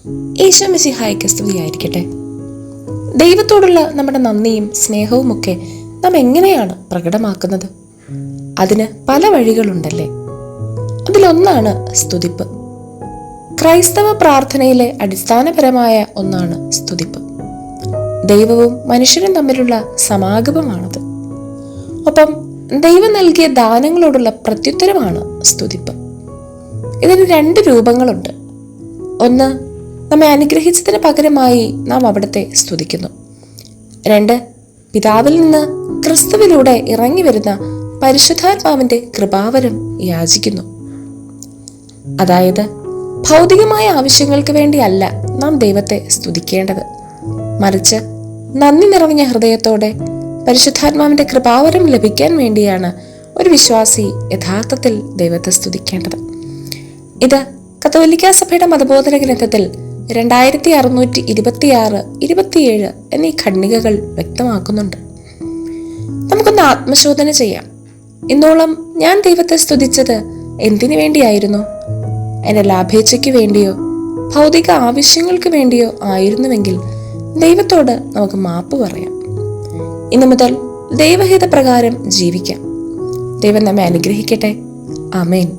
ഈശോ മിശിഹായ്ക്ക് സ്തുതിയായിരിക്കട്ടെ. ദൈവത്തോടുള്ള നമ്മുടെ നന്ദിയും സ്നേഹവും ഒക്കെ നാം എങ്ങനെയാണ് പ്രകടമാക്കുന്നത്? അതിന് പല വഴികളുണ്ടല്ലേ. അതിലൊന്നാണ് സ്തുതിപ്പ്. ക്രൈസ്തവ പ്രാർത്ഥനയിലെ അടിസ്ഥാനപരമായ ഒന്നാണ് സ്തുതിപ്പ്. ദൈവവും മനുഷ്യരും തമ്മിലുള്ള സമാഗമമാണത്. ഒപ്പം ദൈവം നൽകിയ ദാനങ്ങളോടുള്ള പ്രത്യുത്തരമാണ് സ്തുതിപ്പ്. ഇതിന് 2 രൂപങ്ങളുണ്ട്. ഒന്ന്, നമ്മെ അനുഗ്രഹിച്ചതിന് പകരമായി നാം അവിടുത്തെ സ്തുതിക്കുന്നു. 2, പിതാവിൽ നിന്ന് ക്രിസ്തുവിലൂടെ ഇറങ്ങി വരുന്ന പരിശുദ്ധാത്മാവിന്റെ കൃപാവരം യാചിക്കുന്നു. അതായത് ഭൗതികമായ ആവശ്യങ്ങൾക്ക് വേണ്ടിയല്ല നാം ദൈവത്തെ സ്തുതിക്കേണ്ടത്, മറിച്ച് നന്ദി നിറഞ്ഞ ഹൃദയത്തോടെ പരിശുദ്ധാത്മാവിന്റെ കൃപാവരം ലഭിക്കാൻ വേണ്ടിയാണ് ഒരു വിശ്വാസി യഥാർത്ഥത്തിൽ ദൈവത്തെ സ്തുതിക്കേണ്ടത്. ഇത് കത്തോലിക്കാ സഭയുടെ മതബോധന ഗ്രന്ഥത്തിൽ 2626, 27 എന്നീ ഖണ്ഡികകൾ വ്യക്തമാക്കുന്നുണ്ട്. നമുക്കൊന്ന് ആത്മശോധന ചെയ്യാം. ഇന്നോളം ഞാൻ ദൈവത്തെ സ്തുതിച്ചത് എന്തിനു വേണ്ടിയായിരുന്നു? എൻ്റെ ലാഭേച്ഛയ്ക്ക് വേണ്ടിയോ ഭൗതിക ആവശ്യങ്ങൾക്ക് വേണ്ടിയോ ആയിരുന്നുവെങ്കിൽ ദൈവത്തോട് നമുക്ക് മാപ്പ് പറയാം. ഇന്നു മുതൽ ദൈവഹിത പ്രകാരം ജീവിക്കാം. ദൈവം നമ്മെ അനുഗ്രഹിക്കട്ടെ. ആമേൻ.